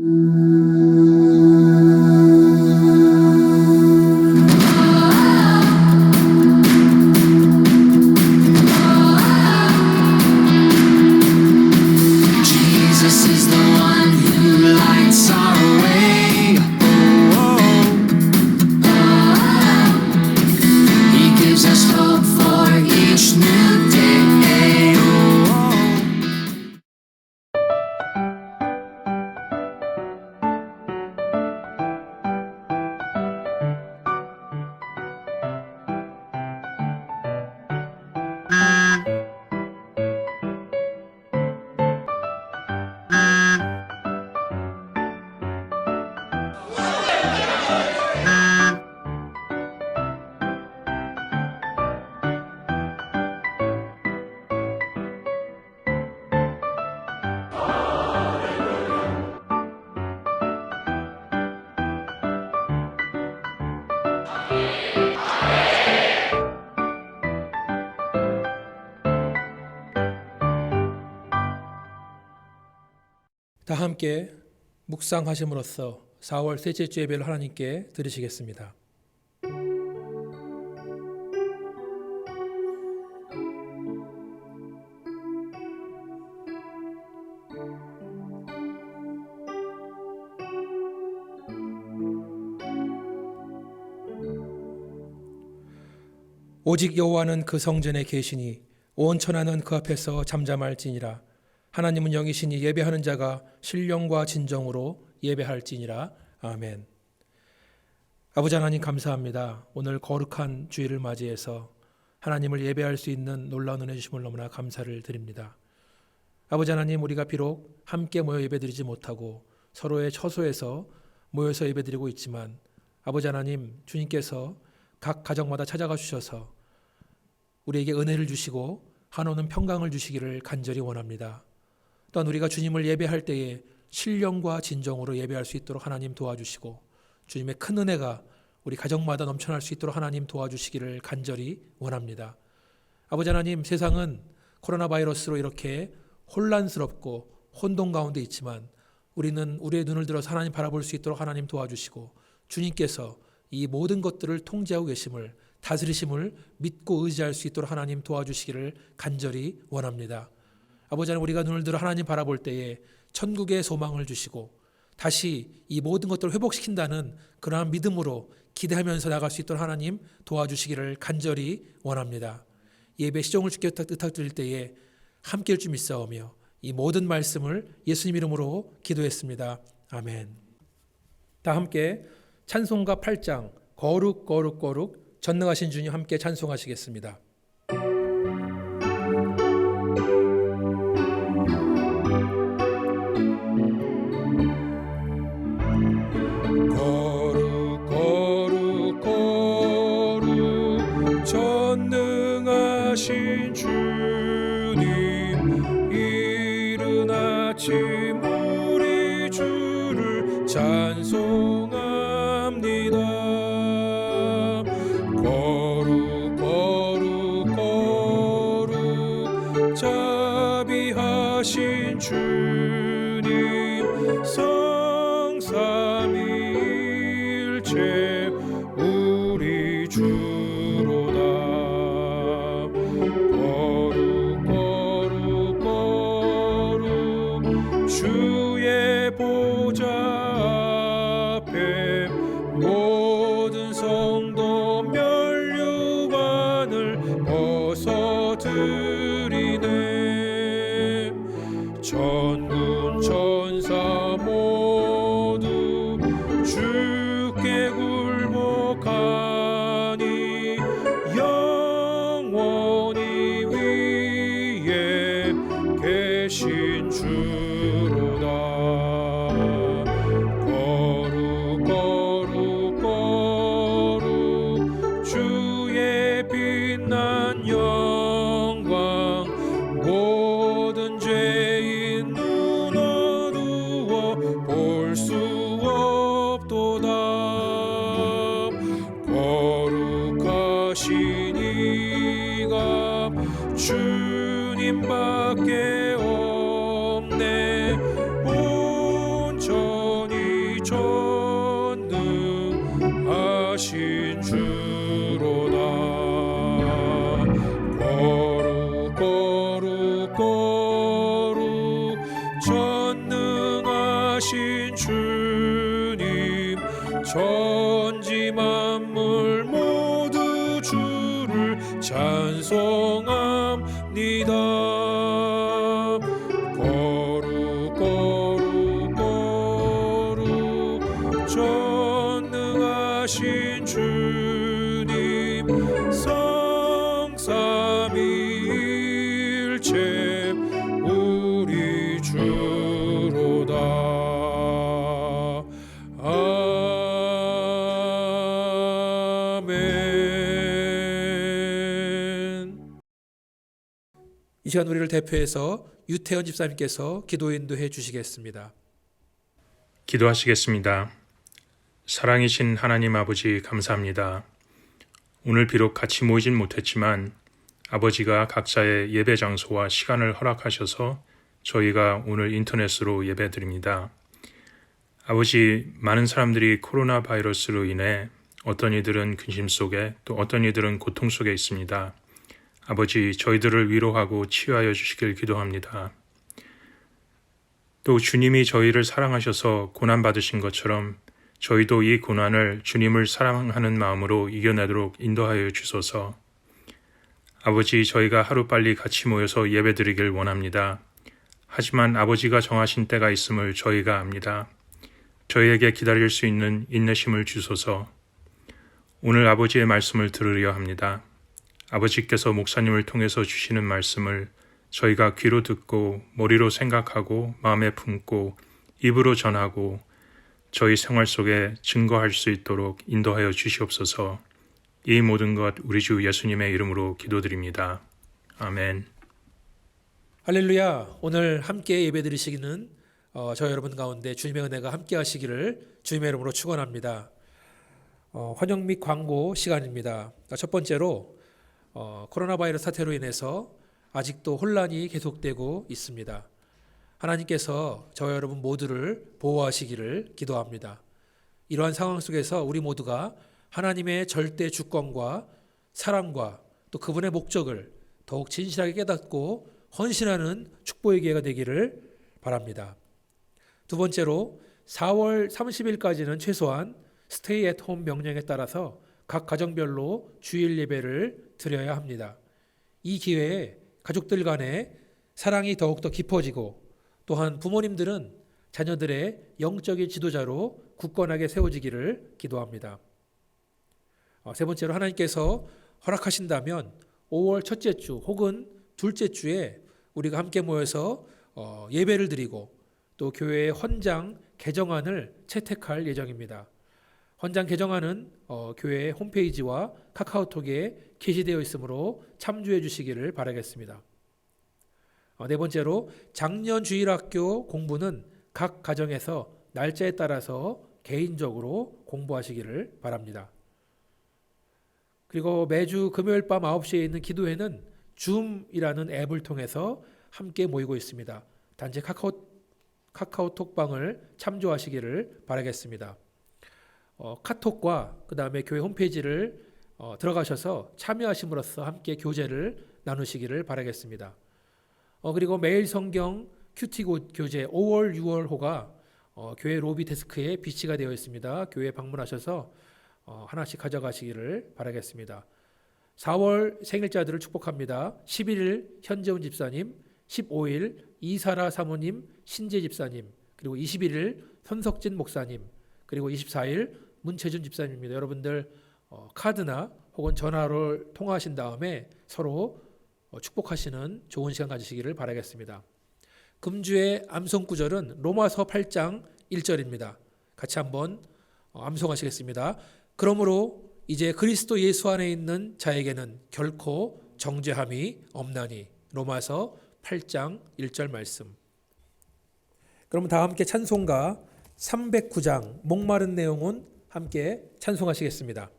Jesus is the one who lights our way. He gives us hope for each new day. 다 함께 묵상하심으로써 4월 셋째 주 예배를 하나님께 드리시겠습니다. 오직 여호와는 그 성전에 계시니 온 천하는 그 앞에서 잠잠할지니라. 하나님은 영이시니 예배하는 자가 신령과 진정으로 예배할지니라. 아멘. 아버지 하나님 감사합니다. 오늘 거룩한 주일을 맞이해서 하나님을 예배할 수 있는 놀라운 은혜 주심을 너무나 감사를 드립니다. 아버지 하나님, 우리가 비록 함께 모여 예배드리지 못하고 서로의 처소에서 모여서 예배드리고 있지만 아버지 하나님, 주님께서 각 가정마다 찾아가 주셔서 우리에게 은혜를 주시고 한오는 평강을 주시기를 간절히 원합니다. 또한 우리가 주님을 예배할 때에 신령과 진정으로 예배할 수 있도록 하나님 도와주시고 주님의 큰 은혜가 우리 가정마다 넘쳐날 수 있도록 하나님 도와주시기를 간절히 원합니다. 아버지 하나님, 세상은 코로나 바이러스로 이렇게 혼란스럽고 혼돈 가운데 있지만 우리는 우리의 눈을 들어서 하나님 바라볼 수 있도록 하나님 도와주시고 주님께서 이 모든 것들을 통제하고 계심을, 다스리심을 믿고 의지할 수 있도록 하나님 도와주시기를 간절히 원합니다. 아버지 하나님, 우리가 눈을 들어 하나님 바라볼 때에 천국의 소망을 주시고 다시 이 모든 것들을 회복시킨다는 그러한 믿음으로 기대하면서 나갈 수 있도록 하나님 도와주시기를 간절히 원합니다. 예배 시종을 주께 부탁드릴 때에 함께일 줄 믿사오며 이 모든 말씀을 예수님 이름으로 기도했습니다. 아멘. 다 함께 찬송가 8장 거룩 거룩 거룩 전능하신 주님 함께 찬송하시겠습니다. 전능하신 주님, 이른 아침 우리 주를 찬송합니다. 거룩 거룩 거룩 자비하신 주님, 성삼위일체 우리 주로다. 주의 보좌 앞에 모든 성도 면류관을 벗어드리네. 천군 천사 모두 주께 굴복하니 영원히 위에 계신 주로다. 거룩 거룩 거룩 주의 빛난 영광, 모든 죄인 눈 어두워 전능하신 주님 천지 만물 모두 주를 찬송합니다. 거룩 거룩 거룩 전능하신 주님 성삼위일체 우리 주로다. 아멘. 이 시간 우리를 대표해서 유태현 집사님께서 기도 인도해 주시겠습니다. 기도하시겠습니다. 사랑이신 하나님 아버지 감사합니다. 오늘 비록 같이 모이진 못했지만 아버지가 각자의 예배 장소와 시간을 허락하셔서 저희가 오늘 인터넷으로 예배드립니다. 아버지, 많은 사람들이 코로나 바이러스로 인해 어떤 이들은 근심 속에 또 어떤 이들은 고통 속에 있습니다. 아버지, 저희들을 위로하고 치유하여 주시길 기도합니다. 또 주님이 저희를 사랑하셔서 고난받으신 것처럼 저희도 이 고난을 주님을 사랑하는 마음으로 이겨내도록 인도하여 주소서. 아버지, 저희가 하루빨리 같이 모여서 예배드리길 원합니다. 하지만 아버지가 정하신 때가 있음을 저희가 압니다. 저희에게 기다릴 수 있는 인내심을 주소서. 오늘 아버지의 말씀을 들으려 합니다. 아버지께서 목사님을 통해서 주시는 말씀을 저희가 귀로 듣고 머리로 생각하고 마음에 품고 입으로 전하고 저희 생활 속에 증거할 수 있도록 인도하여 주시옵소서. 이 모든 것 우리 주 예수님의 이름으로 기도드립니다. 아멘. 할렐루야. 오늘 함께 예배드리시기는 저 여러분 가운데 주님의 은혜가 함께 하시기를 주님의 이름으로 축원합니다. 환영 및 광고 시간입니다. 첫 번째로 코로나 바이러스 사태로 인해서 아직도 혼란이 계속되고 있습니다. 하나님께서 저와 여러분 모두를 보호하시기를 기도합니다. 이러한 상황 속에서 우리 모두가 하나님의 절대 주권과 사랑과 또 그분의 목적을 더욱 진실하게 깨닫고 헌신하는 축복의 기회가 되기를 바랍니다. 두 번째로 4월 30일까지는 최소한 스테이 앳 홈 명령에 따라서 각 가정별로 주일 예배를 드려야 합니다. 이 기회에 가족들 간의 사랑이 더욱더 깊어지고 또한 부모님들은 자녀들의 영적인 지도자로 굳건하게 세워지기를 기도합니다. 세 번째로 하나님께서 허락하신다면 5월 첫째 주 혹은 둘째 주에 우리가 함께 모여서 예배를 드리고 또 교회의 헌장 개정안을 채택할 예정입니다. 헌장 개정안은 교회의 홈페이지와 카카오톡에 게시되어 있으므로 참조해 주시기를 바라겠습니다. 네 번째로 작년 주일학교 공부는 각 가정에서 날짜에 따라서 개인적으로 공부하시기를 바랍니다. 그리고 매주 금요일 밤 9시에 있는 기도회는 줌이라는 앱을 통해서 함께 모이고 있습니다. 단지 카카오톡방을 참조하시기를 바라겠습니다. 카톡과 그 다음에 교회 홈페이지를 들어가셔서 참여하심으로써 함께 교제를 나누시기를 바라겠습니다. 그리고 매일 성경 큐티 교재 5월 6월호가 교회 로비 데스크에 비치가 되어 있습니다. 교회 방문하셔서 하나씩 가져가시기를 바라겠습니다. 4월 생일자들을 축복합니다. 11일 현재훈 집사님, 15일 이사라 사모님, 신재 집사님, 그리고 21일 손석진 목사님, 그리고 24일 문채준 집사님입니다. 여러분들 카드나 혹은 전화로 통화하신 다음에 서로 축복하시는 좋은 시간 가지시기를 바라겠습니다. 금주의 암송 구절은 로마서 8장 1절입니다. 같이 한번 암송하시겠습니다. 그러므로 이제 그리스도 예수 안에 있는 자에게는 결코 정죄함이 없나니. 로마서 8장 1절 말씀. 그럼 다 함께 찬송가 309장 목마른 내용은 함께 찬송하시겠습니다.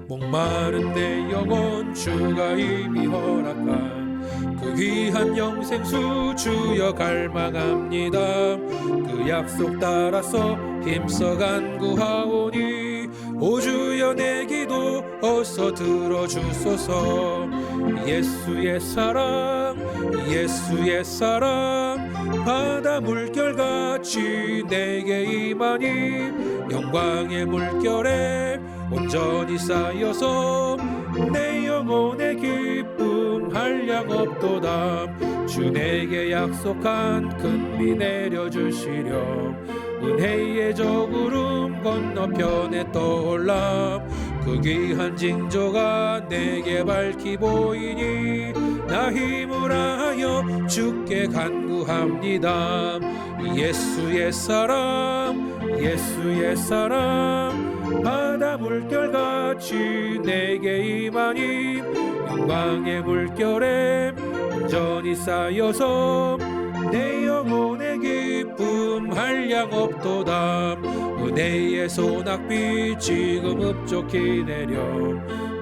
목마른 내 영혼 주가 이미 허락한 그 귀한 영생수 주여 갈망합니다. 그 약속 따라서 힘써 간구하오니 오 주여 내 기도 어서 들어주소서. 예수의 사랑, 예수의 사랑, 바다 물결같이 내게 임하니 영광의 물결에 온전히 쌓여서 내 영혼의 기쁨 한량없도다. 주 내게 약속한 큰 비 내려주시렴. 은혜의 저구름 건너편에 떠올라 그 귀한 징조가 내게 밝히 보이니 나 힘을 하여 주께 간구합니다. 예수의 사랑, 예수의 사랑, 바다 물결같이 내게 임하니 영광의 물결에 온전히 쌓여서 내 영혼의 기쁨 한량없도다. 은혜의 소낙비 지금 흡족히 내려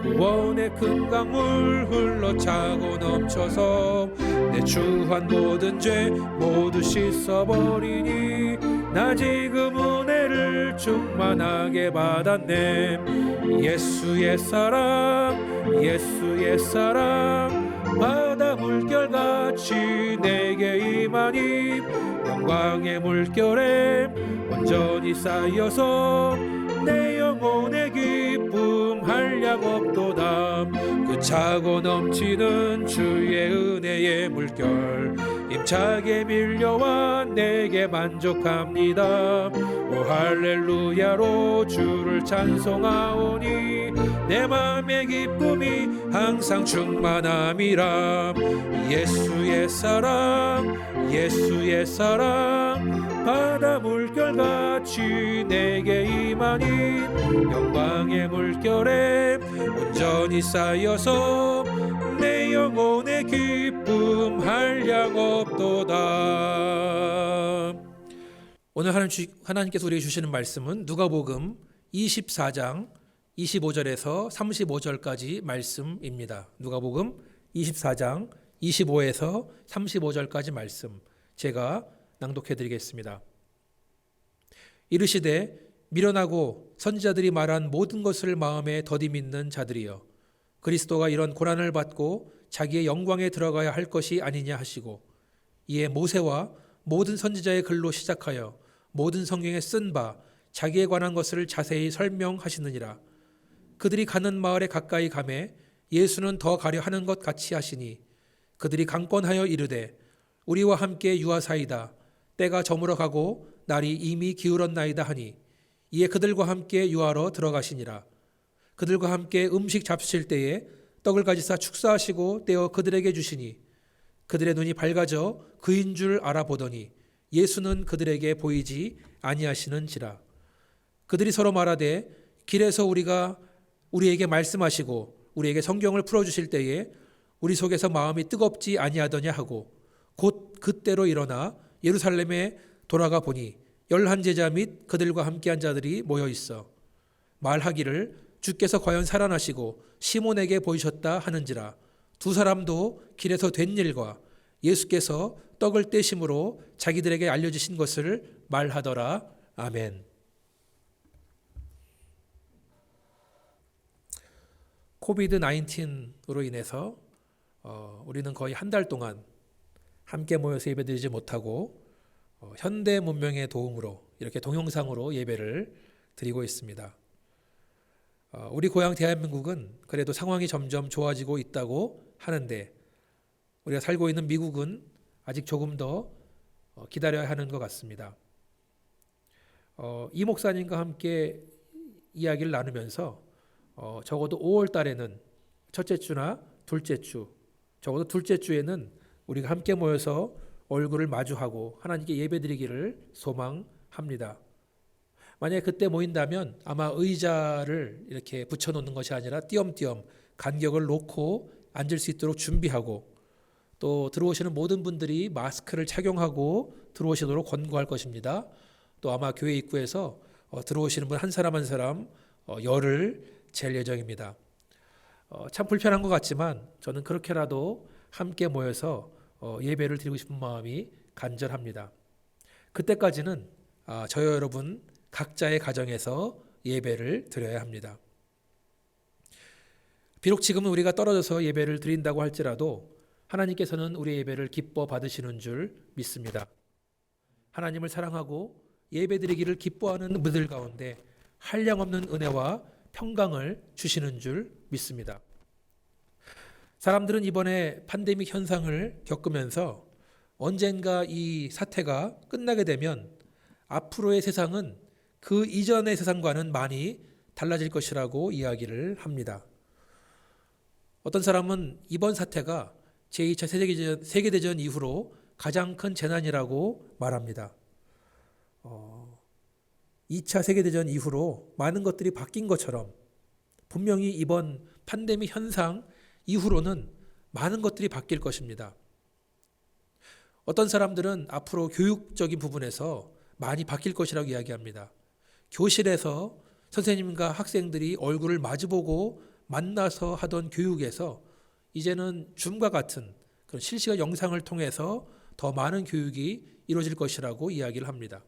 구원의 큰 강물 흘러차고 넘쳐서 내 추한 모든 죄 모두 씻어버리니 나 지금 은혜를 충만하게 받았네. 예수의 사랑, 예수의 사랑, 바다 물결같이 내게 임하니 영광의 물결에 온전히 쌓여서 내 영혼의 기쁨 한량없도다. 그 차고 넘치는 주의 은혜의 물결 힘차게 밀려와 내게 만족합니다. 오 할렐루야로 주를 찬송하오니 내 맘의 기쁨이 항상 충만함이라. 예수의 사랑, 예수의 사랑, 바다 물결같이 내게 임하니 영광의 물결에 온전히 쌓여서 내 영혼의 기쁨 한량없도다. 오늘 하나님께서 우리에게 주시는 말씀은 누가복음 24장 25절에서 35절까지 말씀입니다. 누가복음 24장 25에서 35절까지 말씀 제가 낭독해 드리겠습니다. 이르시되 미련하고 선지자들이 말한 모든 것을 마음에 더디 믿는 자들이여 그리스도가 이런 고난을 받고 자기의 영광에 들어가야 할 것이 아니냐 하시고 이에 모세와 모든 선지자의 글로 시작하여 모든 성경에 쓴 바 자기에 관한 것을 자세히 설명하시느니라. 그들이 가는 마을에 가까이 가매 예수는 더 가려 하는 것 같이 하시니 그들이 강권하여 이르되 우리와 함께 유하사이다. 때가 저물어 가고 날이 이미 기울었나이다 하니 이에 그들과 함께 유하러 들어가시니라. 그들과 함께 음식 잡수실 때에 떡을 가지사 축사하시고 떼어 그들에게 주시니 그들의 눈이 밝아져 그인 줄 알아보더니 예수는 그들에게 보이지 아니하시는지라. 그들이 서로 말하되 길에서 우리에게 말씀하시고 우리에게 성경을 풀어주실 때에 우리 속에서 마음이 뜨겁지 아니하더냐 하고 곧 그때로 일어나 예루살렘에 돌아가 보니 11제자 및 그들과 함께한 자들이 모여 있어 말하기를 주께서 과연 살아나시고 시몬에게 보이셨다 하는지라. 두 사람도 길에서 된 일과 예수께서 떡을 떼심으로 자기들에게 알려주신 것을 말하더라. 아멘. 코비드-19으로 인해서 우리는 거의 한 달 동안 함께 모여서 예배드리지 못하고 현대 문명의 도움으로 이렇게 동영상으로 예배를 드리고 있습니다. 우리 고향 대한민국은 그래도 상황이 점점 좋아지고 있다고 하는데 우리가 살고 있는 미국은 아직 조금 더 기다려야 하는 것 같습니다. 이 목사님과 함께 이야기를 나누면서 적어도 5월 달에는 첫째 주나 둘째 주, 적어도 둘째 주에는 우리가 함께 모여서 얼굴을 마주하고 하나님께 예배드리기를 소망합니다. 만약에 그때 모인다면 아마 의자를 이렇게 붙여놓는 것이 아니라 띄엄띄엄 간격을 놓고 앉을 수 있도록 준비하고 또 들어오시는 모든 분들이 마스크를 착용하고 들어오시도록 권고할 것입니다. 또 아마 교회 입구에서 들어오시는 분 한 사람 한 사람 열을 잴 예정입니다. 참 불편한 것 같지만 저는 그렇게라도 함께 모여서 예배를 드리고 싶은 마음이 간절합니다. 그때까지는 저와 여러분 각자의 가정에서 예배를 드려야 합니다. 비록 지금은 우리가 떨어져서 예배를 드린다고 할지라도 하나님께서는 우리의 예배를 기뻐 받으시는 줄 믿습니다. 하나님을 사랑하고 예배드리기를 기뻐하는 분들 가운데 한량없는 은혜와 평강을 주시는 줄 믿습니다. 사람들은 이번에 팬데믹 현상을 겪으면서 언젠가 이 사태가 끝나게 되면 앞으로의 세상은 그 이전의 세상과는 많이 달라질 것이라고 이야기를 합니다. 어떤 사람은 이번 사태가 제2차 세계대전 이후로 가장 큰 재난이라고 말합니다. 2차 세계대전 이후로 많은 것들이 바뀐 것처럼 분명히 이번 팬데믹 현상 이후로는 많은 것들이 바뀔 것입니다. 어떤 사람들은 앞으로 교육적인 부분에서 많이 바뀔 것이라고 이야기합니다. 교실에서 선생님과 학생들이 얼굴을 마주보고 만나서 하던 교육에서 이제는 줌과 같은 그런 실시간 영상을 통해서 더 많은 교육이 이루어질 것이라고 이야기를 합니다.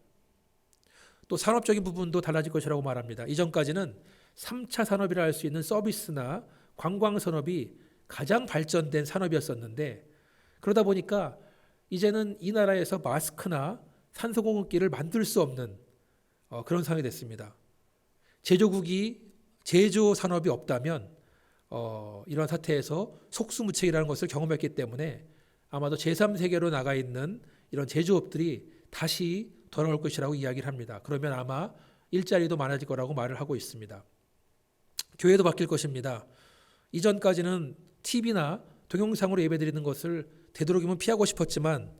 또 산업적인 부분도 달라질 것이라고 말합니다. 이전까지는 3차 산업이라 할 수 있는 서비스나 관광 산업이 가장 발전된 산업이었었는데 그러다 보니까 이제는 이 나라에서 마스크나 산소공급기를 만들 수 없는 그런 상황이 됐습니다. 제조 산업이 없다면 이러한 사태에서 속수무책이라는 것을 경험했기 때문에 아마도 제3세계로 나가 있는 이런 제조업들이 다시 돌아올 것이라고 이야기를 합니다. 그러면 아마 일자리도 많아질 거라고 말을 하고 있습니다. 교회도 바뀔 것입니다. 이전까지는 TV나 동영상으로 예배드리는 것을 되도록이면 피하고 싶었지만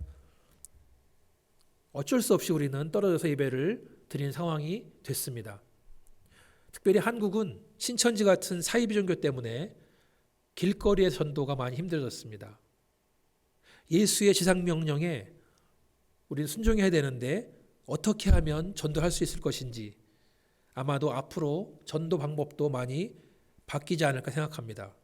어쩔 수 없이 우리는 떨어져서 예배를 드리는 상황이 됐습니다. 특별히 한국은 신천지 같은 사이비 종교 때문에 길거리의 전도가 많이 힘들어졌습니다. 예수의 지상명령에 우리는 순종해야 되는데 어떻게 하면 전도할 수 있을 것인지 아마도 앞으로 전도 방법도 많이 바뀌지 않을까 생각합니다.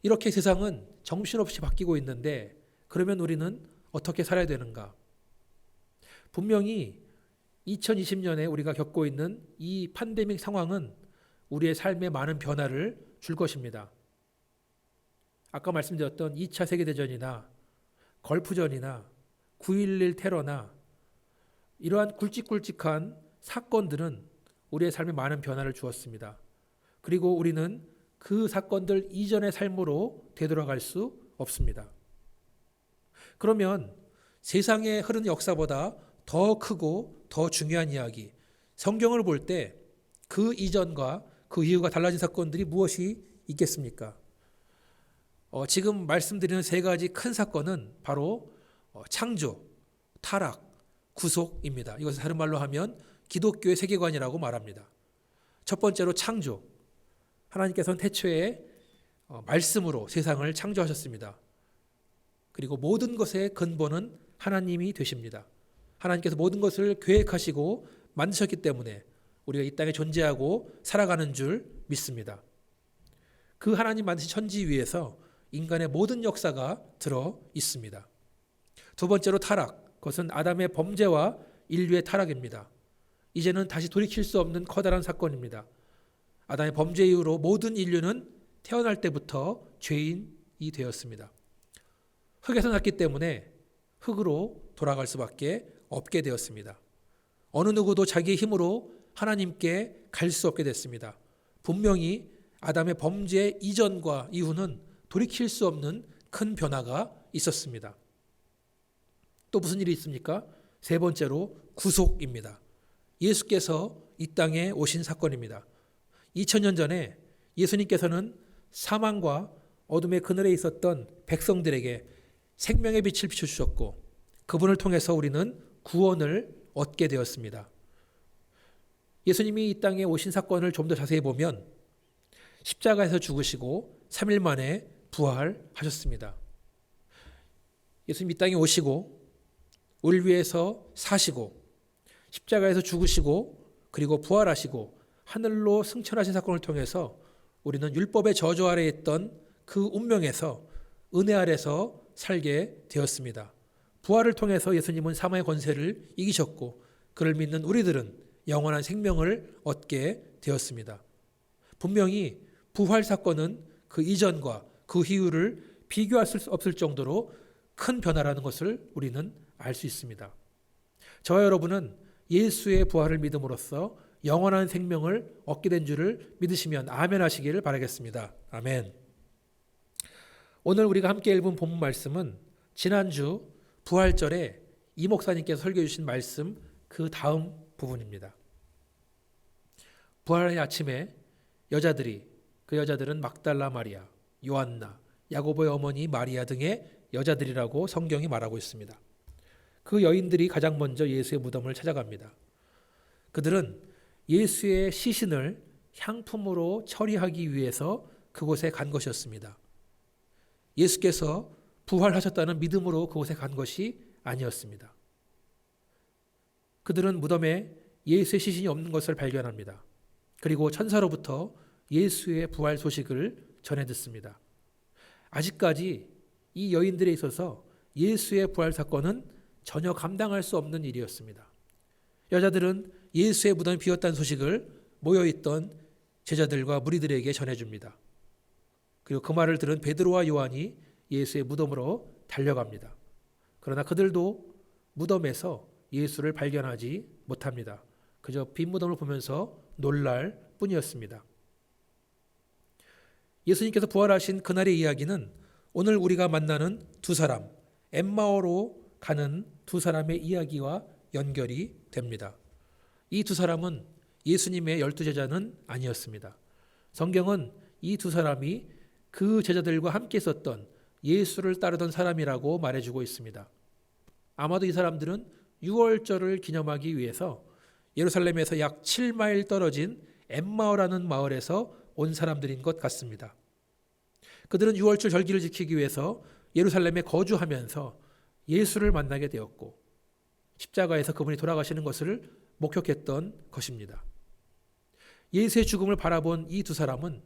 이렇게 세상은 정신없이 바뀌고 있는데 그러면 우리는 어떻게 살아야 되는가? 분명히 2020년에 우리가 겪고 있는 이 팬데믹 상황은 우리의 삶에 많은 변화를 줄 것입니다. 아까 말씀드렸던 2차 세계대전이나 걸프전이나 9.11 테러나 이러한 굵직굵직한 사건들은 우리의 삶에 많은 변화를 주었습니다. 그리고 우리는 그 사건들 이전의 삶으로 되돌아갈 수 없습니다. 그러면 세상에 흐르는 역사보다 더 크고 더 중요한 이야기, 성경을 볼 때 그 이전과 그 이후가 달라진 사건들이 무엇이 있겠습니까? 지금 말씀드리는 세 가지 큰 사건은 바로 창조, 타락, 구속입니다. 이것을 다른 말로 하면 기독교의 세계관이라고 말합니다. 첫 번째로 창조. 하나님께서는 태초에 말씀으로 세상을 창조하셨습니다. 그리고 모든 것의 근본은 하나님이 되십니다. 하나님께서 모든 것을 계획하시고 만드셨기 때문에 우리가 이 땅에 존재하고 살아가는 줄 믿습니다. 그 하나님 만드신 천지 위에서 인간의 모든 역사가 들어 있습니다. 두 번째로 타락. 그것은 아담의 범죄와 인류의 타락입니다. 이제는 다시 돌이킬 수 없는 커다란 사건입니다. 아담의 범죄 이후로 모든 인류는 태어날 때부터 죄인이 되었습니다. 흙에서 났기 때문에 흙으로 돌아갈 수밖에 없게 되었습니다. 어느 누구도 자기의 힘으로 하나님께 갈 수 없게 됐습니다. 분명히 아담의 범죄 이전과 이후는 돌이킬 수 없는 큰 변화가 있었습니다. 또 무슨 일이 있습니까? 세 번째로 구속입니다. 예수께서 이 땅에 오신 사건입니다. 2000년 전에 예수님께서는 사망과 어둠의 그늘에 있었던 백성들에게 생명의 빛을 비춰주셨고 그분을 통해서 우리는 구원을 얻게 되었습니다. 예수님이 이 땅에 오신 사건을 좀 더 자세히 보면 십자가에서 죽으시고 3일 만에 부활하셨습니다. 예수님 이 땅에 오시고 우리를 위해서 사시고 십자가에서 죽으시고 그리고 부활하시고 하늘로 승천하신 사건을 통해서 우리는 율법의 저주 아래에 있던 그 운명에서 은혜 아래서 살게 되었습니다. 부활을 통해서 예수님은 사망의 권세를 이기셨고 그를 믿는 우리들은 영원한 생명을 얻게 되었습니다. 분명히 부활 사건은 그 이전과 그 이후를 비교할 수 없을 정도로 큰 변화라는 것을 우리는 알 수 있습니다. 저와 여러분은 예수의 부활을 믿음으로써 영원한 생명을 얻게 된 줄을 믿으시면 아멘 하시기를 바라겠습니다. 아멘. 오늘 우리가 함께 읽은 본문 말씀은 지난주 부활절에 이 목사님께서 설교해 주신 말씀 그 다음 부분입니다. 부활의 아침에 그 여자들은 막달라 마리아, 요한나, 야고보의 어머니 마리아 등의 여자들이라고 성경이 말하고 있습니다. 그 여인들이 가장 먼저 예수의 무덤을 찾아갑니다. 그들은 예수의 시신을 향품으로 처리하기 위해서 그곳에 간 것이었습니다. 예수께서 부활하셨다는 믿음으로 그곳에 간 것이 아니었습니다. 그들은 무덤에 예수의 시신이 없는 것을 발견합니다. 그리고 천사로부터 예수의 부활 소식을 전해 듣습니다. 아직까지 이 여인들에 있어서 예수의 부활 사건은 전혀 감당할 수 없는 일이었습니다. 여자들은 예수의 무덤이 비었다는 소식을 모여있던 제자들과 무리들에게 전해줍니다. 그리고 그 말을 들은 베드로와 요한이 예수의 무덤으로 달려갑니다. 그러나 그들도 무덤에서 예수를 발견하지 못합니다. 그저 빈 무덤을 보면서 놀랄 뿐이었습니다. 예수님께서 부활하신 그날의 이야기는 오늘 우리가 만나는 두 사람, 엠마오로 가는 두 사람의 이야기와 연결이 됩니다. 이 두 사람은 예수님의 12제자는 아니었습니다. 성경은 이 두 사람이 그 제자들과 함께 있었던 예수를 따르던 사람이라고 말해주고 있습니다. 아마도 이 사람들은 유월절을 기념하기 위해서 예루살렘에서 약 7마일 떨어진 엠마오라는 마을에서 온 사람들인 것 같습니다. 그들은 유월절 절기를 지키기 위해서 예루살렘에 거주하면서 예수를 만나게 되었고 십자가에서 그분이 돌아가시는 것을 목격했던 것입니다. 예수의 죽음을 바라본 이 두 사람은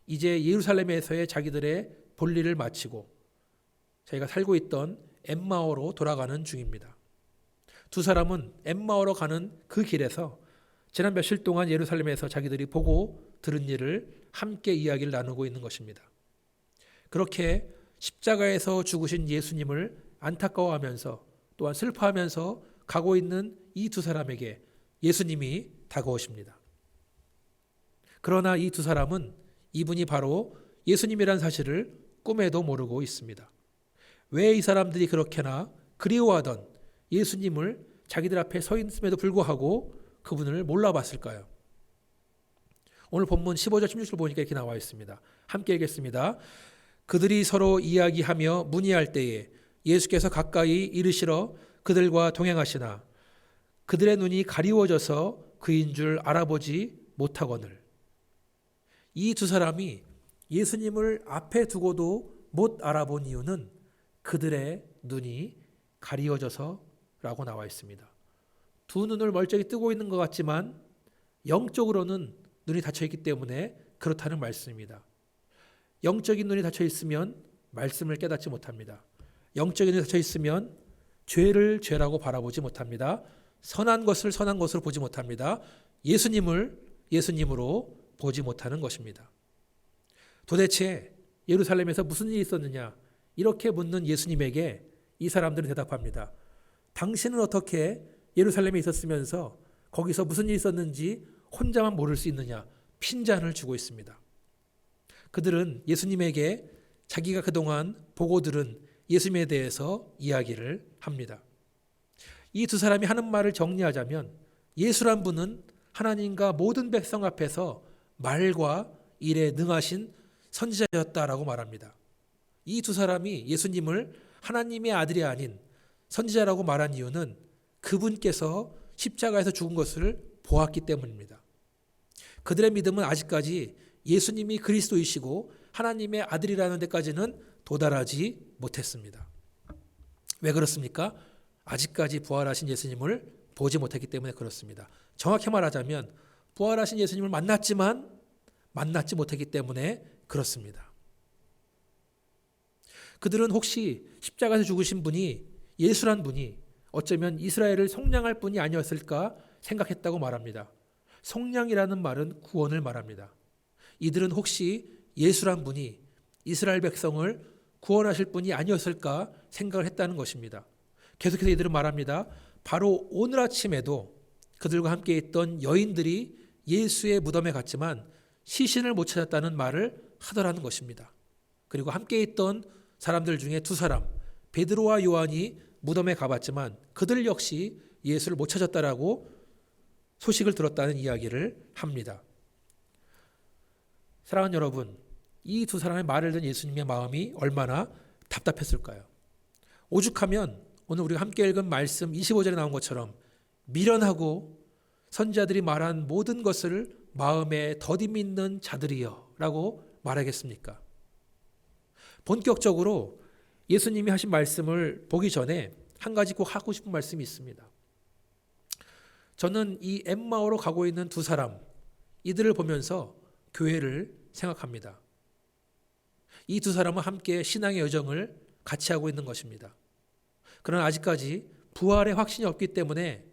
이제 예루살렘에서의 자기들의 볼일을 마치고 자기가 살고 있던 엠마오로 돌아가는 중입니다. 두 사람은 엠마오로 가는 그 길에서 지난 며칠 동안 예루살렘에서 자기들이 보고 들은 일을 함께 이야기를 나누고 있는 것입니다. 그렇게 십자가에서 죽으신 예수님을 안타까워하면서 또한 슬퍼하면서 가고 있는 이 두 사람에게 예수님이 다가오십니다. 그러나 이 두 사람은 이분이 바로 예수님이라는 사실을 꿈에도 모르고 있습니다. 왜 이 사람들이 그렇게나 그리워하던 예수님을 자기들 앞에 서 있음에도 불구하고 그분을 몰라봤을까요? 오늘 본문 15절 16절 보니까 이렇게 나와 있습니다. 함께 읽겠습니다. 그들이 서로 이야기하며 문의할 때에 예수께서 가까이 이르시러 그들과 동행하시나 그들의 눈이 가리워져서 그인 줄 알아보지 못하거늘. 이 두 사람이 예수님을 앞에 두고도 못 알아본 이유는 그들의 눈이 가리워져서라고 나와 있습니다. 두 눈을 멀쩡히 뜨고 있는 것 같지만 영적으로는 눈이 닫혀 있기 때문에 그렇다는 말씀입니다. 영적인 눈이 닫혀 있으면 말씀을 깨닫지 못합니다. 영적인 눈이 닫혀 있으면 죄를 죄라고 바라보지 못합니다. 선한 것을 선한 것으로 보지 못합니다. 예수님을 예수님으로 보지 못하는 것입니다. 도대체 예루살렘에서 무슨 일이 있었느냐? 이렇게 묻는 예수님에게 이 사람들은 대답합니다. 당신은 어떻게 예루살렘에 있었으면서 거기서 무슨 일이 있었는지 혼자만 모를 수 있느냐? 핀잔을 주고 있습니다. 그들은 예수님에게 자기가 그동안 보고 들은 예수님에 대해서 이야기를 합니다. 이 두 사람이 하는 말을 정리하자면 예수란 분은 하나님과 모든 백성 앞에서 말과 일에 능하신 선지자였다라고 말합니다. 이 두 사람이 예수님을 하나님의 아들이 아닌 선지자라고 말한 이유는 그분께서 십자가에서 죽은 것을 보았기 때문입니다. 그들의 믿음은 아직까지 예수님이 그리스도이시고 하나님의 아들이라는 데까지는 도달하지 못했습니다. 왜 그렇습니까? 아직까지 부활하신 예수님을 보지 못했기 때문에 그렇습니다. 정확히 말하자면 부활하신 예수님을 만났지만 만나지 못했기 때문에 그렇습니다. 그들은 혹시 십자가에서 죽으신 분이 예수란 분이 어쩌면 이스라엘을 속량할 분이 아니었을까 생각했다고 말합니다. 속량이라는 말은 구원을 말합니다. 이들은 혹시 예수란 분이 이스라엘 백성을 구원하실 분이 아니었을까 생각을 했다는 것입니다. 계속해서 이들은 말합니다. 바로 오늘 아침에도 그들과 함께 있던 여인들이 예수의 무덤에 갔지만 시신을 못 찾았다는 말을 하더라는 것입니다. 그리고 함께 있던 사람들 중에 두 사람, 베드로와 요한이 무덤에 가봤지만 그들 역시 예수를 못 찾았다라고 소식을 들었다는 이야기를 합니다. 사랑하는 여러분, 이 두 사람의 말을 듣는 예수님의 마음이 얼마나 답답했을까요? 오죽하면 오늘 우리가 함께 읽은 말씀 25절에 나온 것처럼 미련하고 선지자들이 말한 모든 것을 마음에 더디 믿는 자들이여 라고 말하겠습니까? 본격적으로 예수님이 하신 말씀을 보기 전에 한 가지 꼭 하고 싶은 말씀이 있습니다. 저는 이 엠마오로 가고 있는 두 사람, 이들을 보면서 교회를 생각합니다. 이 두 사람은 함께 신앙의 여정을 같이 하고 있는 것입니다. 그러나 아직까지 부활의 확신이 없기 때문에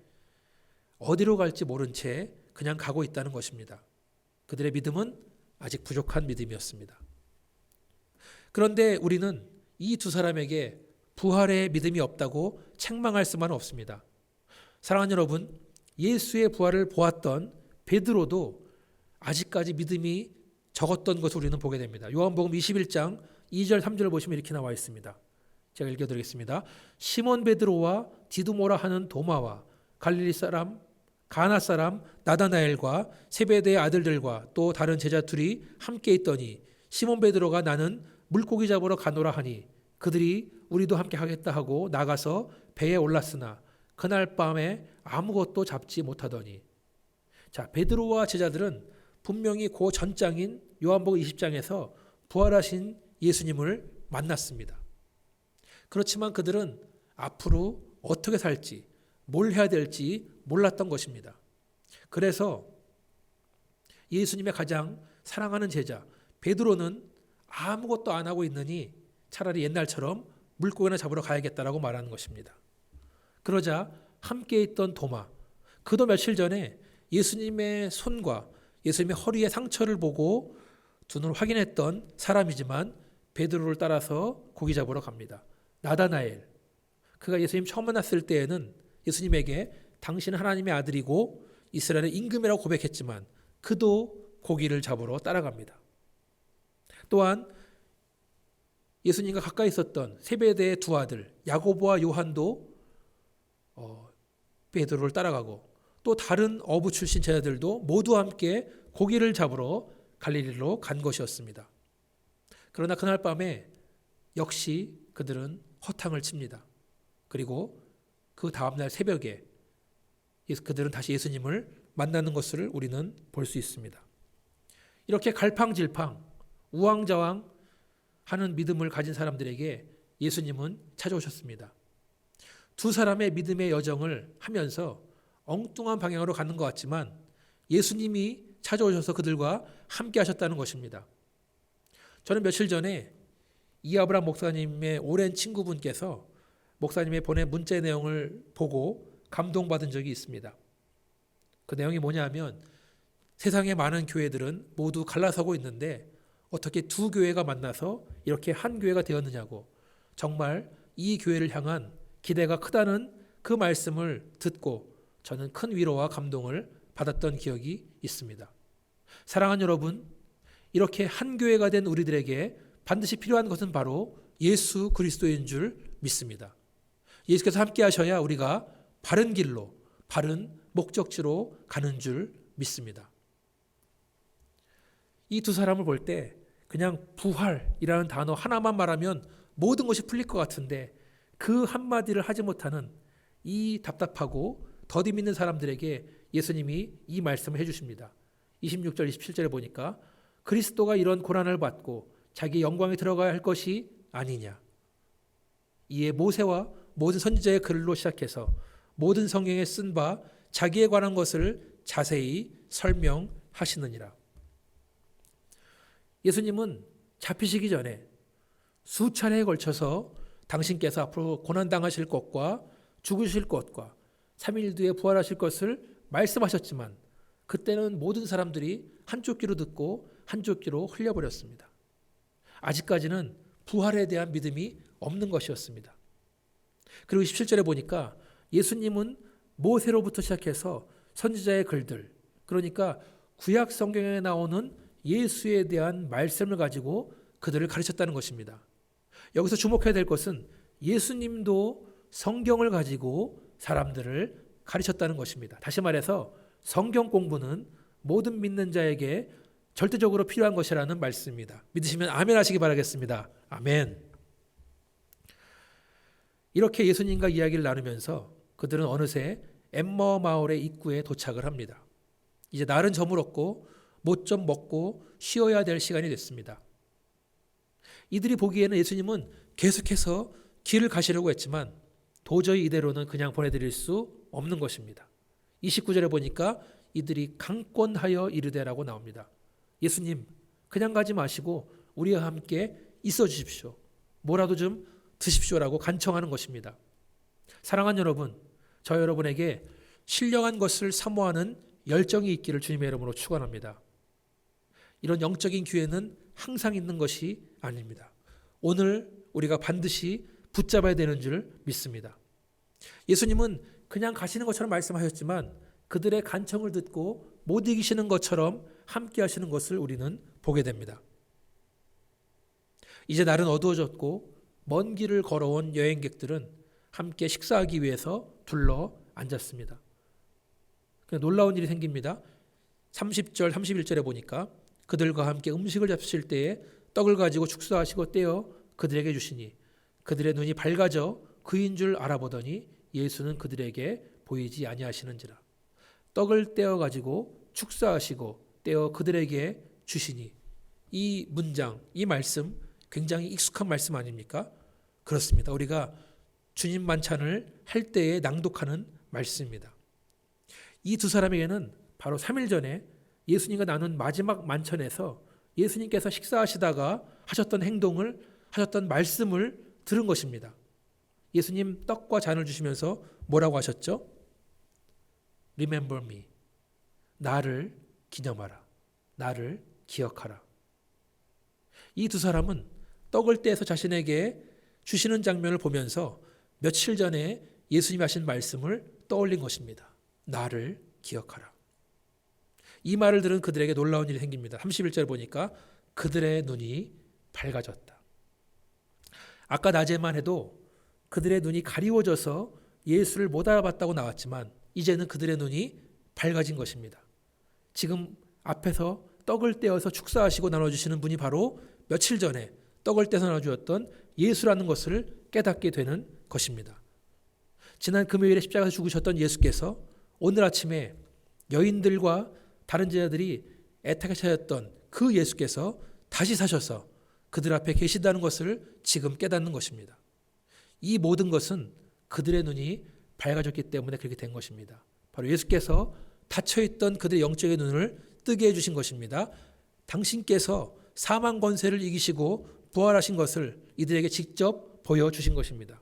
어디로 갈지 모른 채 그냥 가고 있다는 것입니다. 그들의 믿음은 아직 부족한 믿음이었습니다. 그런데 우리는 이 두 사람에게 부활의 믿음이 없다고 책망할 수만은 없습니다. 사랑하는 여러분, 예수의 부활을 보았던 베드로도 아직까지 믿음이 적었던 것을 우리는 보게 됩니다. 요한복음 21장 2절 3절을 보시면 이렇게 나와 있습니다. 제가 읽어드리겠습니다. 시몬 베드로와 디두모라 하는 도마와 갈릴리 사람 가나 사람 나다나엘과 세베대의 아들들과 또 다른 제자 둘이 함께 있더니 시몬 베드로가 나는 물고기 잡으러 가노라 하니 그들이 우리도 함께 하겠다 하고 나가서 배에 올랐으나 그날 밤에 아무것도 잡지 못하더니. 자, 베드로와 제자들은 분명히 그 전장인 요한복음 20장에서 부활하신 예수님을 만났습니다. 그렇지만 그들은 앞으로 어떻게 살지, 뭘 해야 될지 몰랐던 것입니다. 그래서 예수님의 가장 사랑하는 제자 베드로는 아무것도 안 하고 있느니 차라리 옛날처럼 물고기나 잡으러 가야겠다라고 말하는 것입니다. 그러자 함께 있던 도마, 그도 며칠 전에 예수님의 손과 예수님의 허리에 상처를 보고 두 눈을 확인했던 사람이지만 베드로를 따라서 고기 잡으러 갑니다. 나다나엘, 그가 예수님 처음 만났을 때에는 예수님에게 당신은 하나님의 아들이고 이스라엘의 임금이라고 고백했지만 그도 고기를 잡으러 따라갑니다. 또한 예수님과 가까이 있었던 세베대의 두 아들 야고보와 요한도 베드로를 따라가고 또 다른 어부 출신 제자들도 모두 함께 고기를 잡으러 갈릴리로 간 것이었습니다. 그러나 그날 밤에 역시 그들은 허탕을 칩니다. 그리고 그 다음날 새벽에 그들은 다시 예수님을 만나는 것을 우리는 볼 수 있습니다. 이렇게 갈팡질팡 우왕좌왕 하는 믿음을 가진 사람들에게 예수님은 찾아오셨습니다. 두 사람의 믿음의 여정을 하면서 엉뚱한 방향으로 가는 것 같지만 예수님이 찾아오셔서 그들과 함께 하셨다는 것입니다. 저는 며칠 전에 이아브람 목사님의 오랜 친구분께서 목사님의 보낸 문자 내용을 보고 감동받은 적이 있습니다. 그 내용이 뭐냐면 세상의 많은 교회들은 모두 갈라서고 있는데 어떻게 두 교회가 만나서 이렇게 한 교회가 되었느냐고, 정말 이 교회를 향한 기대가 크다는 그 말씀을 듣고 저는 큰 위로와 감동을 받았던 기억이 있습니다. 사랑하는 여러분, 이렇게 한 교회가 된 우리들에게 반드시 필요한 것은 바로 예수 그리스도인 줄 믿습니다. 예수께서 함께 하셔야 우리가 바른 길로, 바른 목적지로 가는 줄 믿습니다. 이 두 사람을 볼 때 그냥 부활이라는 단어 하나만 말하면 모든 것이 풀릴 것 같은데 그 한마디를 하지 못하는 이 답답하고 더디 믿는 사람들에게 예수님이 이 말씀을 해주십니다. 26절 27절에 보니까 그리스도가 이런 고난을 받고 자기 영광에 들어가야 할 것이 아니냐. 이에 모세와 모든 선지자의 글로 시작해서 모든 성경에 쓴 바 자기에 관한 것을 자세히 설명하시느니라. 예수님은 잡히시기 전에 수차례에 걸쳐서 당신께서 앞으로 고난당하실 것과 죽으실 것과 3일 뒤에 부활하실 것을 말씀하셨지만 그때는 모든 사람들이 한쪽 귀로 듣고 한 조끼로 흘려버렸습니다. 아직까지는 부활에 대한 믿음이 없는 것이었습니다. 그리고 17절에 보니까 예수님은 모세로부터 시작해서 선지자의 글들, 그러니까 구약 성경에 나오는 예수에 대한 말씀을 가지고 그들을 가르쳤다는 것입니다. 여기서 주목해야 될 것은 예수님도 성경을 가지고 사람들을 가르쳤다는 것입니다. 다시 말해서 성경 공부는 모든 믿는 자에게 절대적으로 필요한 것이라는 말씀입니다. 믿으시면 아멘 하시기 바라겠습니다. 아멘. 이렇게 예수님과 이야기를 나누면서 그들은 어느새 엠마오 마을의 입구에 도착을 합니다. 이제 날은 저물었고 못 좀 먹고 쉬어야 될 시간이 됐습니다. 이들이 보기에는 예수님은 계속해서 길을 가시려고 했지만 도저히 이대로는 그냥 보내드릴 수 없는 것입니다. 29절에 보니까 이들이 강권하여 이르되라고 나옵니다. 예수님, 그냥 가지 마시고 우리와 함께 있어 주십시오. 뭐라도 좀 드십시오라고 간청하는 것입니다. 사랑하는 여러분, 저 여러분에게 신령한 것을 사모하는 열정이 있기를 주님의 이름으로 축원합니다. 이런 영적인 기회는 항상 있는 것이 아닙니다. 오늘 우리가 반드시 붙잡아야 되는 줄 믿습니다. 예수님은 그냥 가시는 것처럼 말씀하셨지만 그들의 간청을 듣고 못 이기시는 것처럼 함께 하시는 것을 우리는 보게 됩니다. 이제 날은 어두워졌고 먼 길을 걸어온 여행객들은 함께 식사하기 위해서 둘러 앉았습니다. 놀라운 일이 생깁니다. 30절, 31절에 보니까 그들과 함께 음식을 잡수실 때에 떡을 가지고 축사하시고 떼어 그들에게 주시니 그들의 눈이 밝아져 그인 줄 알아보더니 예수는 그들에게 보이지 아니하시는지라. 떡을 떼어 가지고 축사하시고 떼어 그들에게 주시니, 이 문장, 이 말씀 굉장히 익숙한 말씀 아닙니까? 그렇습니다. 우리가 주님 만찬을 할 때에 낭독하는 말씀입니다. 이 두 사람에게는 바로 3일 전에 예수님과 나눈 마지막 만찬에서 예수님께서 식사하시다가 하셨던 행동을, 하셨던 말씀을 들은 것입니다. 예수님 떡과 잔을 주시면서 뭐라고 하셨죠? Remember me. 나를 기념하라. 나를 기억하라. 이 두 사람은 떡을 떼서 자신에게 주시는 장면을 보면서 며칠 전에 예수님이 하신 말씀을 떠올린 것입니다. 나를 기억하라. 이 말을 들은 그들에게 놀라운 일이 생깁니다. 31절 보니까 그들의 눈이 밝아졌다. 아까 낮에만 해도 그들의 눈이 가리워져서 예수를 못 알아봤다고 나왔지만 이제는 그들의 눈이 밝아진 것입니다. 지금 앞에서 떡을 떼어서 축사하시고 나눠주시는 분이 바로 며칠 전에 떡을 떼서 나눠주었던 예수라는 것을 깨닫게 되는 것입니다. 지난 금요일에 십자가에서 죽으셨던 예수께서 오늘 아침에 여인들과 다른 제자들이 애타게 찾았던 그 예수께서 다시 사셔서 그들 앞에 계신다는 것을 지금 깨닫는 것입니다. 이 모든 것은 그들의 눈이 밝아졌기 때문에 그렇게 된 것입니다. 바로 예수께서 닫혀있던 그들의 영적인 눈을 뜨게 해주신 것입니다. 당신께서 사망 권세를 이기시고 부활하신 것을 이들에게 직접 보여주신 것입니다.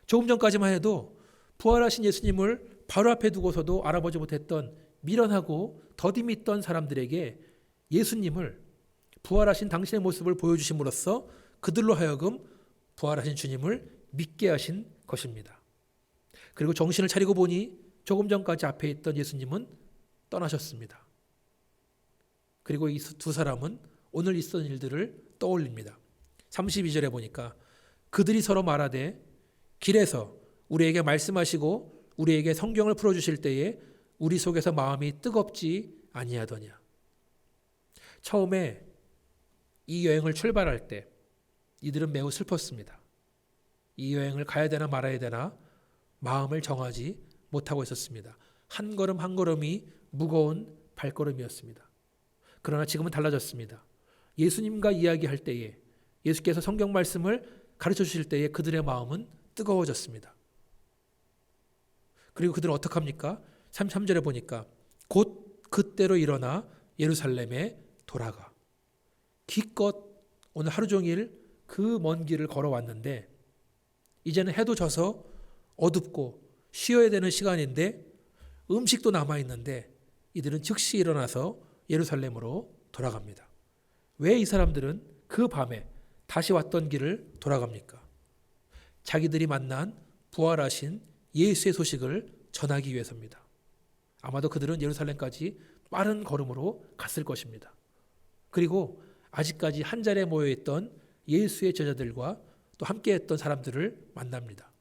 조금 전까지만 해도 부활하신 예수님을 바로 앞에 두고서도 알아보지 못했던 미련하고 더디 믿던 사람들에게 예수님을, 부활하신 당신의 모습을 보여주심으로써 그들로 하여금 부활하신 주님을 믿게 하신 것입니다. 그리고 정신을 차리고 보니 조금 전까지 앞에 있던 예수님은 떠나셨습니다. 그리고 이 두 사람은 오늘 있었던 일들을 떠올립니다. 32절에 보니까 그들이 서로 말하되 길에서 우리에게 말씀하시고 우리에게 성경을 풀어주실 때에 우리 속에서 마음이 뜨겁지 아니하더냐. 처음에 이 여행을 출발할 때 이들은 매우 슬펐습니다. 이 여행을 가야 되나 말아야 되나 마음을 정하지 못하고 있었습니다. 한 걸음 한 걸음이 무거운 발걸음이었습니다. 그러나 지금은 달라졌습니다. 예수님과 이야기할 때에, 예수께서 성경 말씀을 가르쳐 주실 때에 그들의 마음은 뜨거워졌습니다. 그리고 그들은 어떻게 합니까? 33절에 보니까 곧 그때로 일어나 예루살렘에 돌아가. 기껏 오늘 하루 종일 그 먼 길을 걸어왔는데 이제는 해도 져서 어둡고 쉬어야 되는 시간인데 음식도 남아있는데 이들은 즉시 일어나서 예루살렘으로 돌아갑니다. 왜 이 사람들은 그 밤에 다시 왔던 길을 돌아갑니까? 자기들이 만난 부활하신 예수의 소식을 전하기 위해서입니다. 아마도 그들은 예루살렘까지 빠른 걸음으로 갔을 것입니다. 그리고 아직까지 한 자리에 모여있던 예수의 제자들과 또 함께했던 사람들을 만납니다.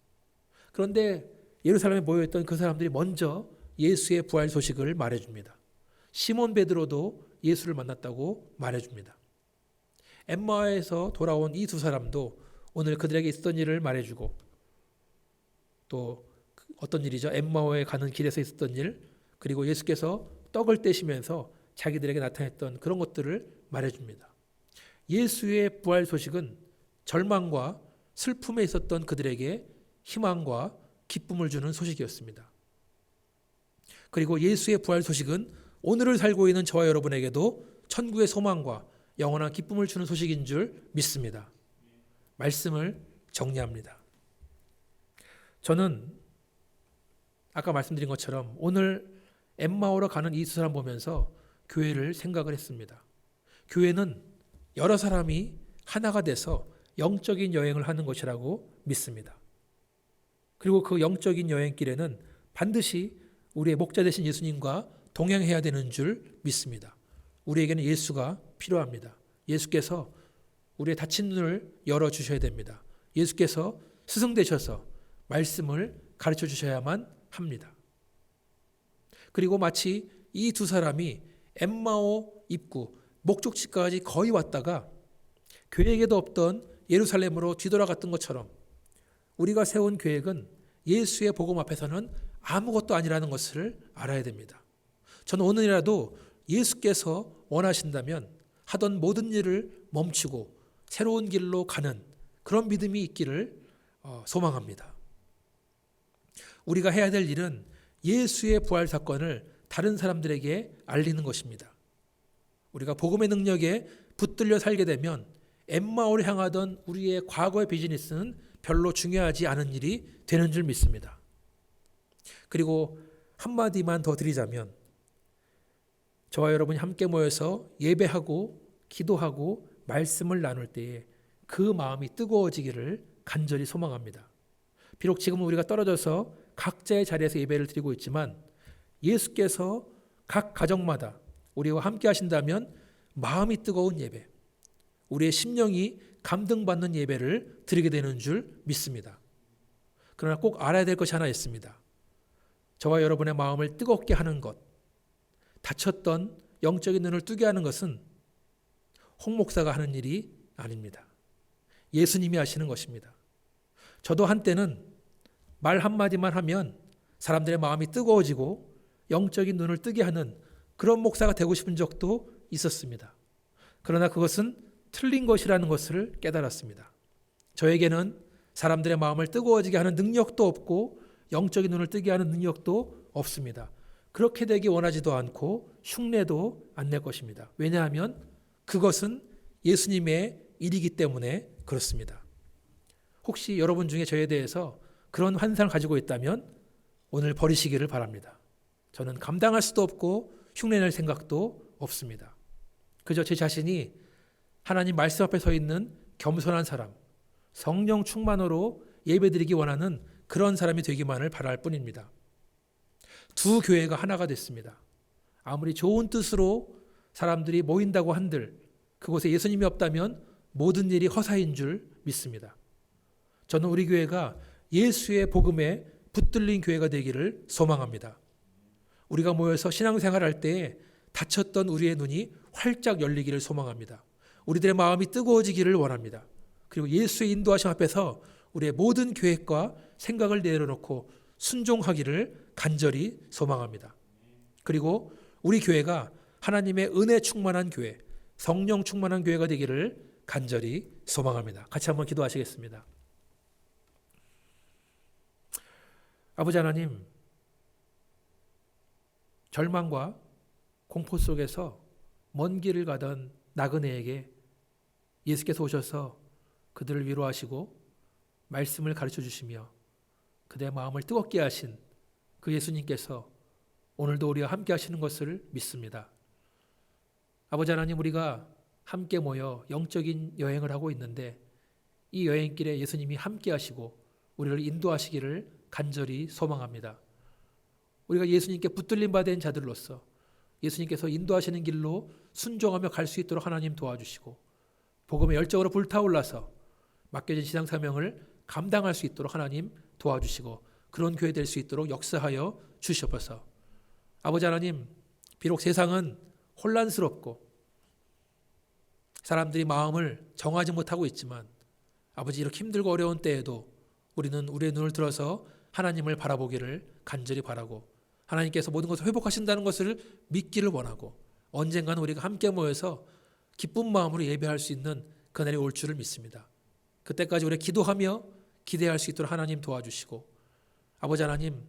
그런데 예루살렘에 모여있던 그 사람들이 먼저 예수의 부활 소식을 말해줍니다. 시몬 베드로도 예수를 만났다고 말해줍니다. 엠마오에서 돌아온 이 두 사람도 오늘 그들에게 있었던 일을 말해주고, 또 어떤 일이죠? 엠마오에 가는 길에서 있었던 일, 그리고 예수께서 떡을 떼시면서 자기들에게 나타냈던 그런 것들을 말해줍니다. 예수의 부활 소식은 절망과 슬픔에 있었던 그들에게 희망과 기쁨을 주는 소식이었습니다. 그리고 예수의 부활 소식은 오늘을 살고 있는 저와 여러분에게도 천국의 소망과 영원한 기쁨을 주는 소식인 줄 믿습니다. 말씀을 정리합니다. 저는 아까 말씀드린 것처럼 오늘 엠마오로 가는 이 두 사람 보면서 교회를 생각을 했습니다. 교회는 여러 사람이 하나가 돼서 영적인 여행을 하는 것이라고 믿습니다. 그리고 그 영적인 여행길에는 반드시 우리의 목자 되신 예수님과 동행해야 되는 줄 믿습니다. 우리에게는 예수가 필요합니다. 예수께서 우리의 닫힌 눈을 열어주셔야 됩니다. 예수께서 스승되셔서 말씀을 가르쳐 주셔야만 합니다. 그리고 마치 이 두 사람이 엠마오 입구 목적지까지 거의 왔다가 계획에도 없던 예루살렘으로 뒤돌아갔던 것처럼 우리가 세운 계획은 예수의 복음 앞에서는 아무것도 아니라는 것을 알아야 됩니다. 저는 오늘이라도 예수께서 원하신다면 하던 모든 일을 멈추고 새로운 길로 가는 그런 믿음이 있기를 소망합니다. 우리가 해야 될 일은 예수의 부활 사건을 다른 사람들에게 알리는 것입니다. 우리가 복음의 능력에 붙들려 살게 되면 엠마오를 향하던 우리의 과거의 비즈니스는 별로 중요하지 않은 일이 되는 줄 믿습니다. 그리고 한마디만 더 드리자면 저와 여러분이 함께 모여서 예배하고 기도하고 말씀을 나눌 때에 그 마음이 뜨거워지기를 간절히 소망합니다. 비록 지금은 우리가 떨어져서 각자의 자리에서 예배를 드리고 있지만 예수께서 각 가정마다 우리와 함께 하신다면 마음이 뜨거운 예배, 우리의 심령이 감동받는 예배를 드리게 되는 줄 믿습니다. 그러나 꼭 알아야 될 것이 하나 있습니다. 저와 여러분의 마음을 뜨겁게 하는 것, 닫혔던 영적인 눈을 뜨게 하는 것은 홍 목사가 하는 일이 아닙니다. 예수님이 하시는 것입니다. 저도 한때는 말 한마디만 하면 사람들의 마음이 뜨거워지고 영적인 눈을 뜨게 하는 그런 목사가 되고 싶은 적도 있었습니다. 그러나 그것은 틀린 것이라는 것을 깨달았습니다. 저에게는 사람들의 마음을 뜨거워지게 하는 능력도 없고 영적인 눈을 뜨게 하는 능력도 없습니다. 그렇게 되기 원하지도 않고 흉내도 안 낼 것입니다. 왜냐하면 그것은 예수님의 일이기 때문에 그렇습니다. 혹시 여러분 중에 저에 대해서 그런 환상을 가지고 있다면 오늘 버리시기를 바랍니다. 저는 감당할 수도 없고 흉내낼 생각도 없습니다. 그저 제 자신이 하나님 말씀 앞에 서 있는 겸손한 사람, 성령 충만으로 예배드리기 원하는 그런 사람이 되기만을 바랄 뿐입니다. 두 교회가 하나가 됐습니다. 아무리 좋은 뜻으로 사람들이 모인다고 한들 그곳에 예수님이 없다면 모든 일이 허사인 줄 믿습니다. 저는 우리 교회가 예수의 복음에 붙들린 교회가 되기를 소망합니다. 우리가 모여서 신앙생활을 할 때에 닫혔던 우리의 눈이 활짝 열리기를 소망합니다. 우리들의 마음이 뜨거워지기를 원합니다. 그리고 예수의 인도하심 앞에서 우리의 모든 계획과 생각을 내려놓고 순종하기를 간절히 소망합니다. 그리고 우리 교회가 하나님의 은혜 충만한 교회, 성령 충만한 교회가 되기를 간절히 소망합니다. 같이 한번 기도하시겠습니다. 아버지 하나님, 절망과 공포 속에서 먼 길을 가던 나그네에게 예수께서 오셔서 그들을 위로하시고 말씀을 가르쳐 주시며 그들의 마음을 뜨겁게 하신 그 예수님께서 오늘도 우리와 함께 하시는 것을 믿습니다. 아버지 하나님, 우리가 함께 모여 영적인 여행을 하고 있는데 이 여행길에 예수님이 함께 하시고 우리를 인도하시기를 간절히 소망합니다. 우리가 예수님께 붙들림 받은 자들로서 예수님께서 인도하시는 길로 순종하며 갈 수 있도록 하나님 도와주시고 복음의 열정으로 불타올라서 맡겨진 신앙 사명을 감당할 수 있도록 하나님 도와주시고 그런 교회 될 수 있도록 역사하여 주시옵소서. 아버지 하나님, 비록 세상은 혼란스럽고 사람들이 마음을 정하지 못하고 있지만 아버지, 이렇게 힘들고 어려운 때에도 우리는 우리의 눈을 들어서 하나님을 바라보기를 간절히 바라고 하나님께서 모든 것을 회복하신다는 것을 믿기를 원하고 언젠가는 우리가 함께 모여서 기쁜 마음으로 예배할 수 있는 그날이 올 줄을 믿습니다. 그때까지 우리가 기도하며 기대할 수 있도록 하나님 도와주시고 아버지 하나님,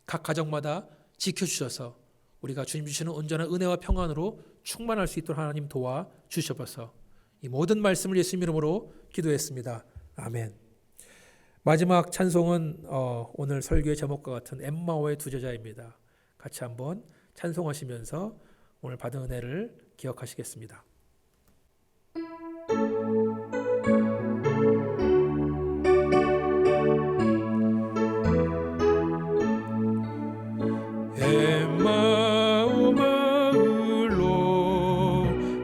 각 가정마다 지켜주셔서 우리가 주님 주시는 온전한 은혜와 평안으로 충만할 수 있도록 하나님 도와주셔서 이 모든 말씀을 예수님 이름으로 기도했습니다. 아멘. 마지막 찬송은 오늘 설교의 제목과 같은 엠마오의 두 제자입니다. 같이 한번 찬송하시면서 오늘 받은 은혜를 기억하시겠습니다. 엠마오 마을로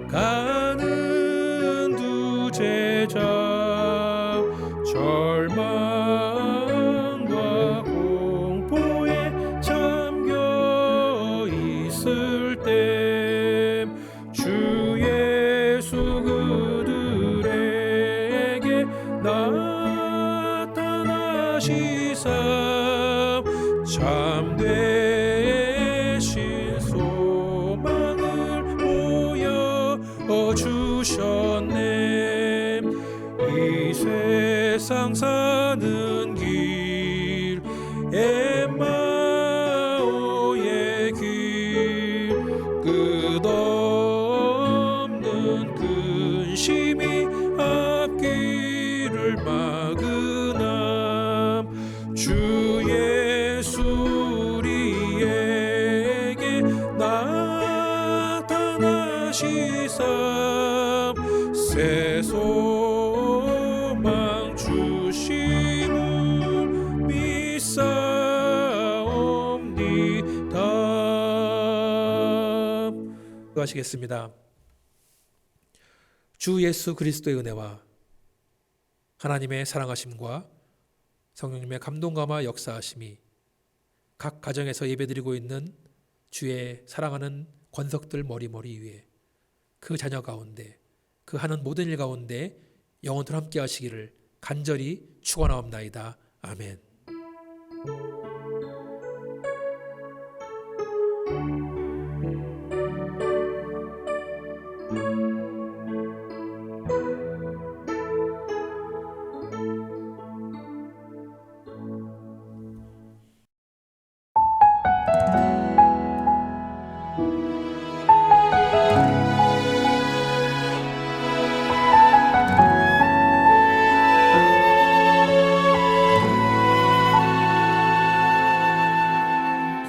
가는 두 제자 절망과 공포에 잠겨 있을 때 주 예수 그들에게 나타나시사 참되신 소망을 보여주셨네. 이 세상 사는 길 엠마오의 길 끝없는 근심이 앞길을 막으나 주 예수 우리에게 나타나시사 새 소망 주심을 믿사옵니다. 기도하시겠습니다. 주 예수 그리스도의 은혜와 하나님의 사랑하심과 성령님의 감동감화 역사하심이 각 가정에서 예배드리고 있는 주의 사랑하는 권석들 머리머리 위에 그 자녀 가운데 그 하는 모든 일 가운데 영원토록 함께 하시기를 간절히 축원하옵나이다. 아멘.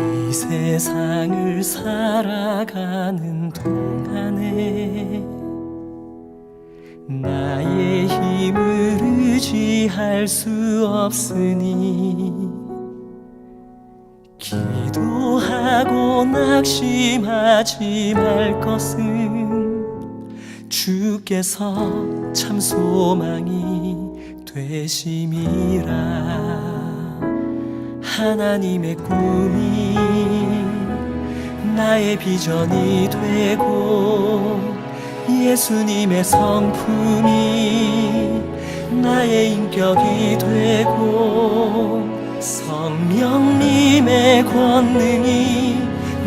이 세상을 살아가는 동안에 나의 힘을 의지할 수 없으니 기도하고 낙심하지 말 것은 주께서 참 소망이 되심이라. 하나님의 꿈이 나의 비전이 되고 예수님의 성품이 나의 인격이 되고 성령님의 권능이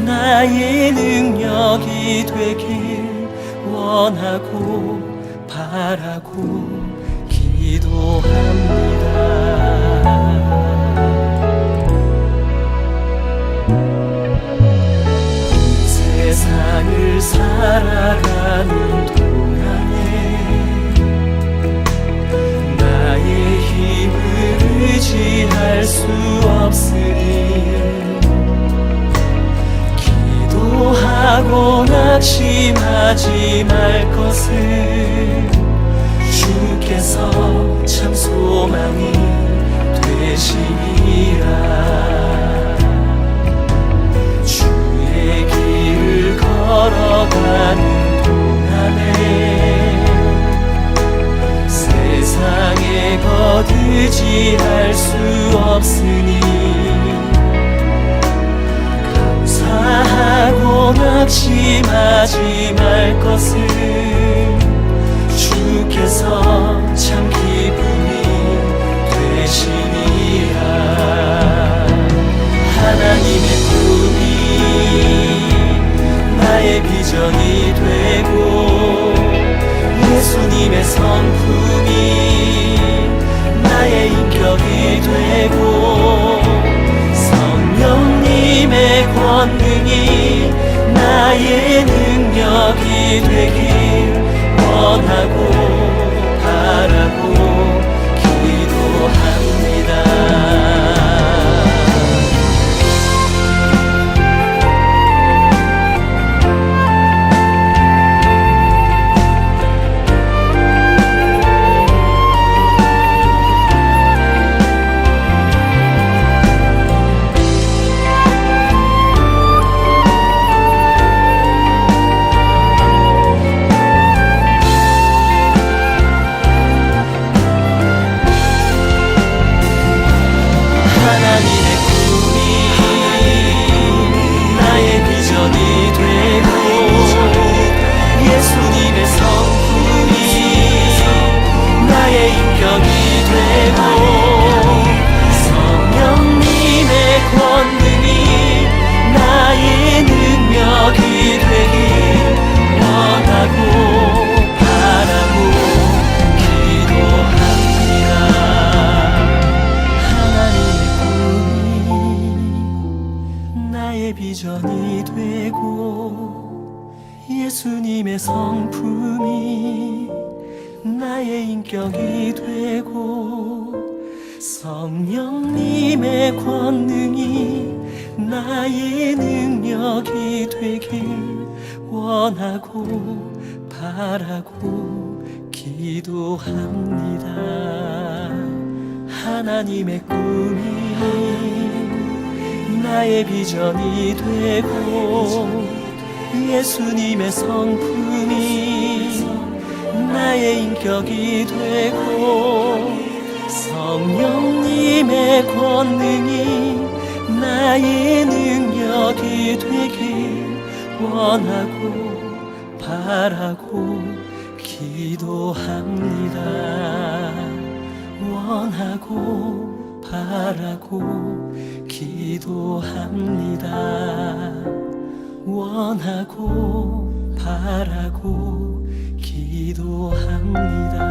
나의 능력이 되길 원하고 바라고 기도합니다. 세상을 살아가는 동안에 나의 힘을 의지할 수 없으니 기도하 감사하고 낙심하지 말 것을 주께서 참 소망이 되시니라. 주의 길을 걸어가는 동안에 세상에 거두지할 수 없으니 감사하고 낙심하지 말 것을 주께서 참 기쁨이 되시니라. 하나님의 꿈이 나의 비전이 되고 예수님의 성품이 나의 인격이 되고 성령님의 권능이 나의 능력이 되길 원하고 바라고 기도합니다. 하나님의 꿈이 나의 비전이 되고 예수님의 성품이 나의 인격이 되고 성령님의 권능이 나의 능력이 되길 원하고 바라고 기도합니다. 나의 비전이 되고 예수님의 성품이 나의 인격이 되고 성령님의 권능이 나의 능력이 되길 원하고 바라고 기도합니다. 하나님의 꿈이 나의 비전이 되고 예수님의 성품이 나의 인격이 되고 성령님의 권능이 나의 능력이 되길 원하고 바라고 기도합니다. 원하고 바라고 기도합니다. 원하고 바라고 기도합니다.